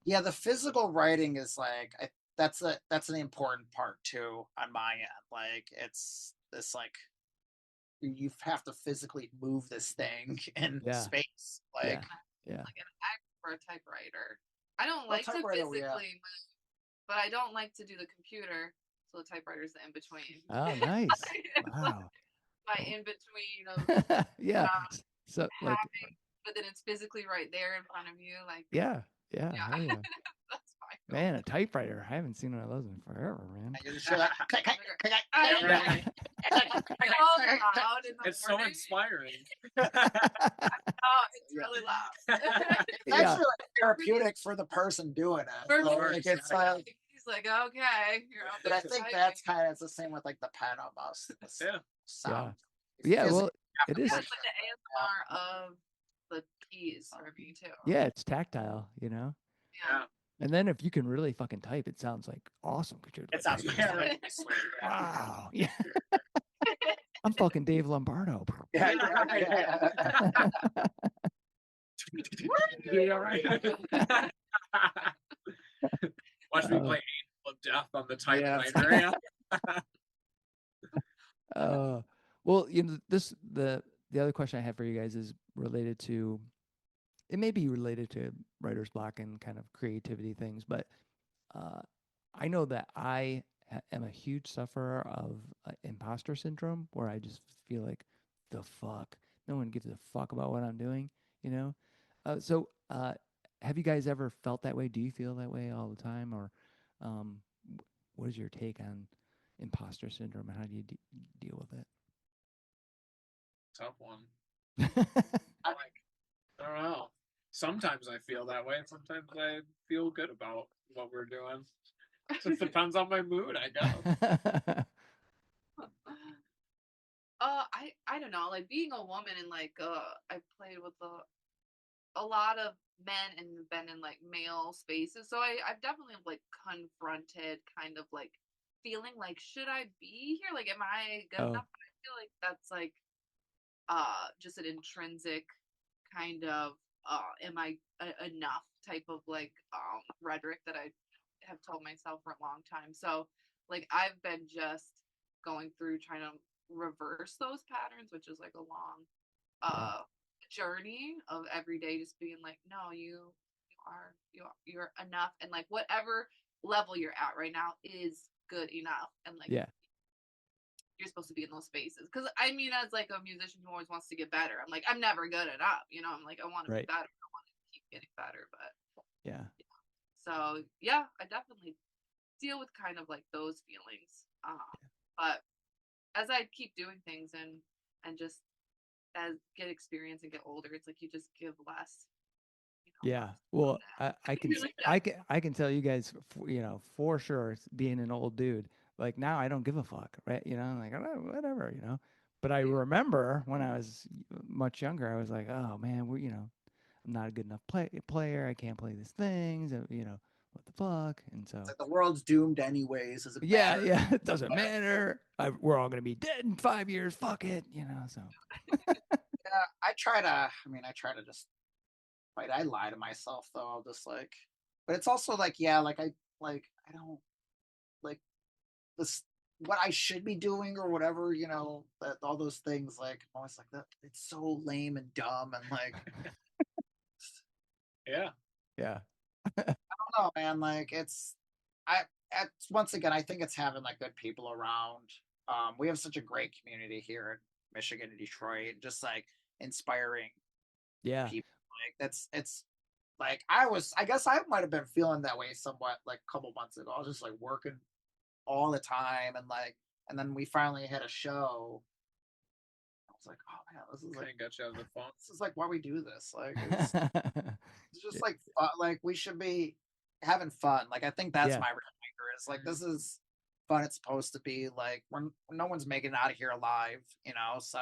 yeah, the physical writing is like that's an important part too on my end. Like it's this like you have to physically move this thing in space. Like like an act for a typewriter. I don't like to physically move, but I don't like to do the computer. So the typewriter's the in between. Oh, nice! Wow. My in between of yeah. So like, having, but then it's physically right there in front of you. Like yeah. hell yeah. That's fine. Man, a typewriter. I haven't seen one of those in forever, man. It's so inspiring. Oh, it's really loud. It's actually like therapeutic for the person doing it. For sure. Like, it's like, he's like, okay. But I think that's kind of it's the same with like the pen almost. Sound. Yeah. Well, it is. That's like the ASMR of the keys for me too. Yeah, it's tactile, you know. Yeah. And then if you can really fucking type, it sounds like awesome. It sounds really wow. Yeah. I'm fucking Dave Lombardo. Yeah, right. Watch me play Angel of Death on the typewriter. Well, you know, the other question I have for you guys is related to. It may be related to writer's block and kind of creativity things, but I know that I am a huge sufferer of imposter syndrome, where I just feel like the fuck, no one gives a fuck about what I'm doing, you know. So have you guys ever felt that way? Do you feel that way all the time, or what is your take on imposter syndrome and how do you deal with it? Tough one. I don't know. Sometimes I feel that way. Sometimes I feel good about what we're doing. It just depends on my mood, I guess. I don't know. Like being a woman and like I played with a lot of men and been in like male spaces, so I've definitely like confronted kind of like feeling like, should I be here? Like, am I good enough? I feel like that's like just an intrinsic kind of am I enough type of like rhetoric that I have told myself for a long time. So like I've been just going through trying to reverse those patterns, which is like a long journey of every day just being like, no, you're enough, and like whatever level you're at right now is good enough, and like you're supposed to be in those spaces. Because I mean, as like a musician who always wants to get better, I'm like, I'm never good enough, you know. I'm like, I want to be better, I want to keep getting better, but so yeah, I definitely deal with kind of like those feelings, but as I keep doing things and just as get experience and get older, it's like you just give less. Well, I can tell you guys, you know, for sure, being an old dude, like now I don't give a fuck, right? You know, I'm like, oh, whatever, you know. But I remember when I was much younger, I was like, oh man, you know, I'm not a good enough player. I can't play these things. You know, what the fuck? And so it's like the world's doomed anyways. It doesn't matter. We're all gonna be dead in 5 years. Fuck it, you know. So I try to just. I lie to myself though. I'll just like, but it's also like, I don't like this what I should be doing or whatever, you know, that all those things. Like I'm always like that. It's so lame and dumb and like, yeah. I don't know, man. Like it's once again, I think it's having like good people around. We have such a great community here in Michigan and Detroit, just like inspiring people. Like it's like I guess I might have been feeling that way somewhat like a couple months ago. I was just like working all the time and then we finally had a show. I was like, oh man, this is like got you on the phone. This is like why we do this. Like it's just like fun. Like we should be having fun. Like I think that's my reminder is like this is fun. It's supposed to be like when no one's making it out of here alive, you know. So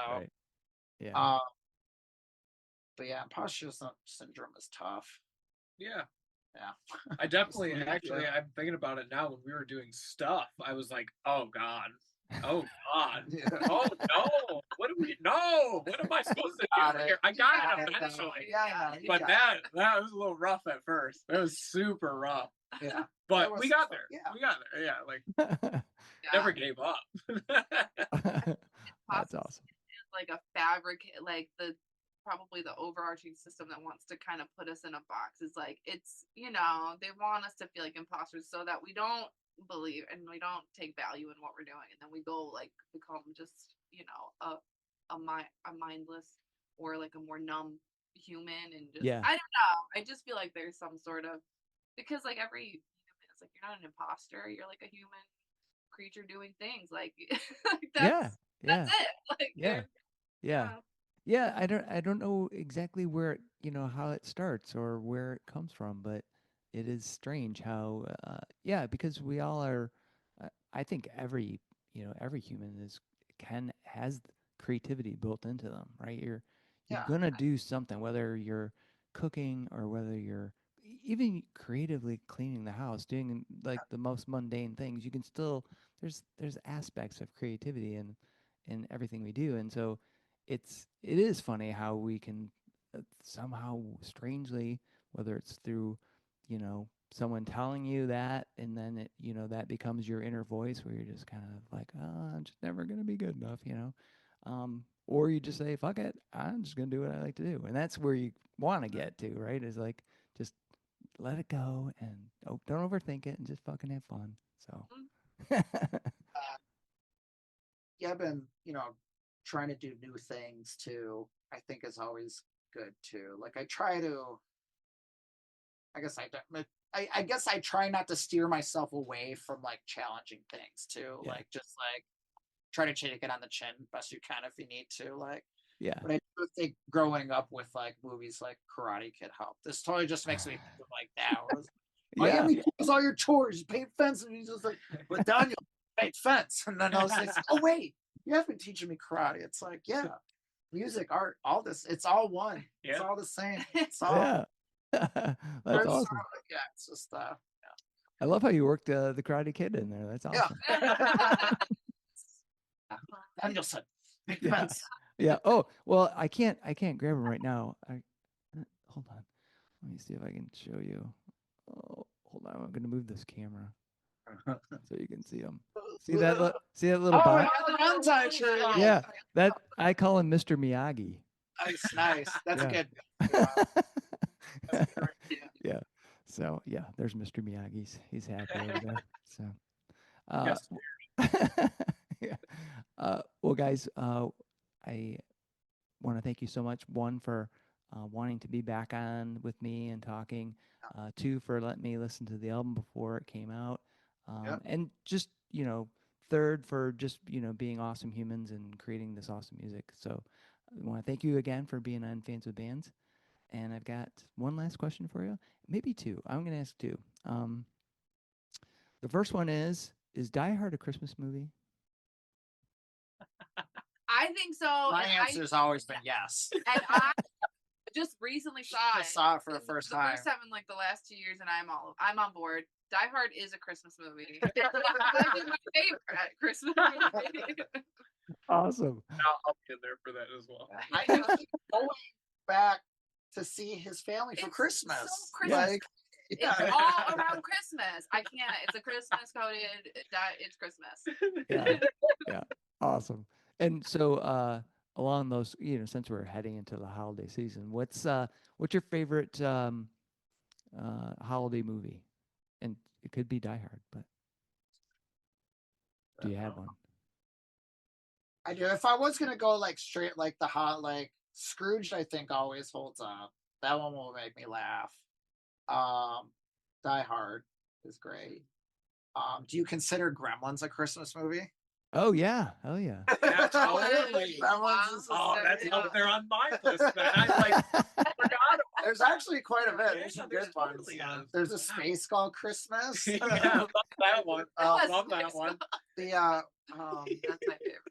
but yeah, imposter syndrome is tough. Yeah. Yeah. I definitely, actually, I'm thinking about it now. When we were doing stuff, I was like, oh God. Oh God. Oh no. What am I supposed to do here? I got it eventually. But that was a little rough at first. It was super rough. Yeah. But we got there. Yeah. We got there. Yeah. Like never gave up. That's awesome. Like a fabric, like probably the overarching system that wants to kind of put us in a box is like, it's, they want us to feel like imposters so that we don't believe and we don't take value in what we're doing, and then we go like become just a mindless or like a more numb human, and just I don't know, I just feel like there's some sort of, because like every human is like, you're not an imposter, you're like a human creature doing things like, that's it, like I don't know exactly where how it starts or where it comes from, but it is strange how because we all are. I think every human has creativity built into them, right? You're gonna do something, whether you're cooking or whether you're even creatively cleaning the house, doing like the most mundane things. You can still there's aspects of creativity in everything we do, and so it is funny how we can somehow strangely, whether it's through someone telling you that, and then that becomes your inner voice where you're just kind of like, oh, I'm just never gonna be good enough, or you just say, fuck it, I'm just gonna do what I like to do, and that's where you want to get to, right? Is like just let it go and don't overthink it and just fucking have fun. So I've been trying to do new things too. I think is always good too. Like I try to, I guess I guess I try not to steer myself away from like challenging things too. Like just like try to take it on the chin best you can if you need to. Like but I do think growing up with like movies like Karate Kid helped. This totally just makes me feel like that. Miami does all your chores, you paint fence, and he's just like, but Daniel paint fence. And then I was like, oh wait, you have been teaching me karate. It's like, music, art, all this, it's all one. It's all the same. It's all that's awesome. It's just I love how you worked the Karate Kid in there. That's awesome. Danielson, paint fence. Yeah. Oh, well, I can't grab him right now. Hold on. Let me see if I can show you. Oh, hold on. I'm going to move this camera so you can see him. See that little bot? Yeah. That I call him Mr. Miyagi. Nice. That's good. Yeah. So there's Mr. Miyagi. He's happy over there. So. Well, guys, I want to thank you so much. One, for wanting to be back on with me and talking. Two, for letting me listen to the album before it came out. And just, third, for just, being awesome humans and creating this awesome music. So I want to thank you again for being on Fans with Bands. And I've got one last question for you. Maybe two. I'm going to ask two. The first one is Die Hard a Christmas movie? I think so. My answer's always been yes. And I just recently saw it. Saw it for the first time. The first time in like the last 2 years, and I'm on board. Die Hard is a Christmas movie. It's my favorite Christmas movie. Awesome. I'll be in there for that as well. I keep going back to see his family for Christmas. So Christmas. Like, it's all around Christmas. I can't. It's a Christmas coded. It's Christmas. Yeah. Awesome. And so along those, since we're heading into the holiday season, what's your favorite holiday movie? And it could be Die Hard, but do you have one? I do. If I was gonna go like straight like the hot like Scrooged, I think always holds up. That one will make me laugh. Die Hard is great. Do you consider Gremlins a Christmas movie? Oh yeah, hell yeah. Absolutely. That's up there on my list. Man. I forgot. There's actually quite a bit. There's some good ones. There's a Space called Christmas. Yeah, I love that one. I love that one. The that's my favorite.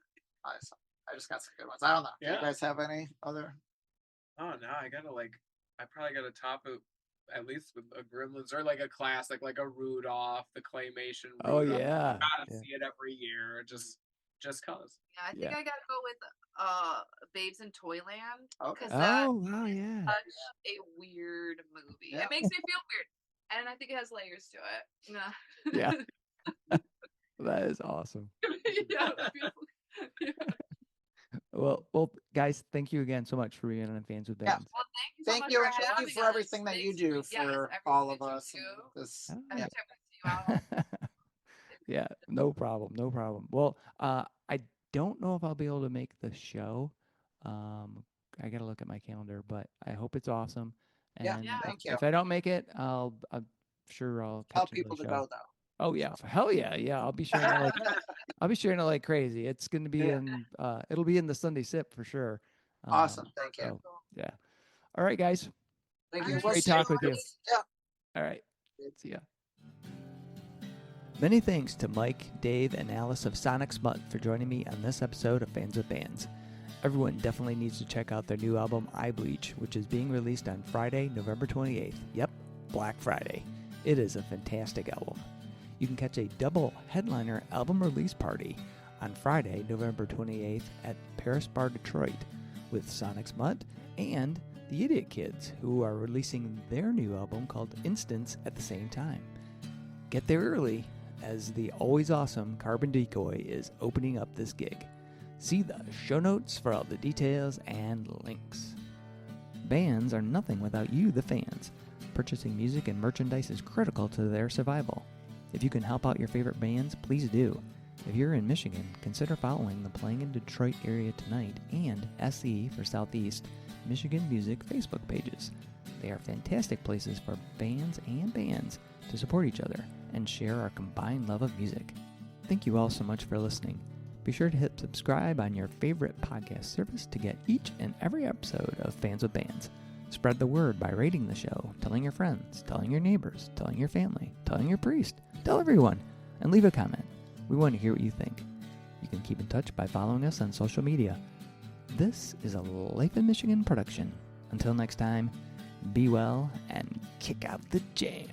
I just got some good ones. I don't know. Do you guys have any other? Oh no, I probably gotta top it at least with a Gremlins or like a classic, like a Rudolph, the claymation Rudolph. Oh yeah, Gotta see it every year, just cause. Yeah, I think I gotta go with Babes in Toyland. Okay. Oh wow, yeah. Such a weird movie. Yeah. It makes me feel weird, and I think it has layers to it. Yeah. That is awesome. Yeah, beautiful. Yeah. Well, guys, thank you again so much for being on Fans with Bands. Well, thank you so Thank much you, for and thank having you for us. everything that you do for all of us. This, I yeah. have to check you out. Yeah, no problem, no problem. Well, I don't know if I'll be able to make the show. I gotta look at my calendar, but I hope it's awesome. Yeah, And thank you. if I don't make it, I'm sure I'll Tell catch into people the to show. go though. Oh yeah, hell yeah, yeah. I'll be sharing it like I'll be sharing it like crazy. It's gonna be in it'll be in the Sunday Sip for sure. Awesome, thank you. So, yeah. All right, guys. Thank It you. was We'll great see talk with you. Yeah. All right. See ya. Many thanks to Mike, Dave, and Alice of Sonic Smut for joining me on this episode of Fans with Bands. Everyone definitely needs to check out their new album, I Bleach, which is being released on Friday, November 28th. Yep, Black Friday. It is a fantastic album. You can catch a double headliner album release party on Friday, November 28th at Paris Bar Detroit with Sonic Smut and the Idiot Kids, who are releasing their new album called Instance at the same time. Get there early, as the always awesome Carbon Decoy is opening up this gig. See the show notes for all the details and links. Bands are nothing without you, the fans. Purchasing music and merchandise is critical to their survival. If you can help out your favorite bands, please do. If you're in Michigan, consider following the Playing in Detroit area tonight and SE for Southeast Michigan Music Facebook pages. They are fantastic places for bands and bands to support each other and share our combined love of music. Thank you all so much for listening. Be sure to hit subscribe on your favorite podcast service to get each and every episode of Fans with Bands. Spread the word by rating the show, telling your friends, telling your neighbors, telling your family, telling your priest, tell everyone, and leave a comment. We want to hear what you think. You can keep in touch by following us on social media. This is a Life in Michigan production. Until next time, be well and kick out the jam.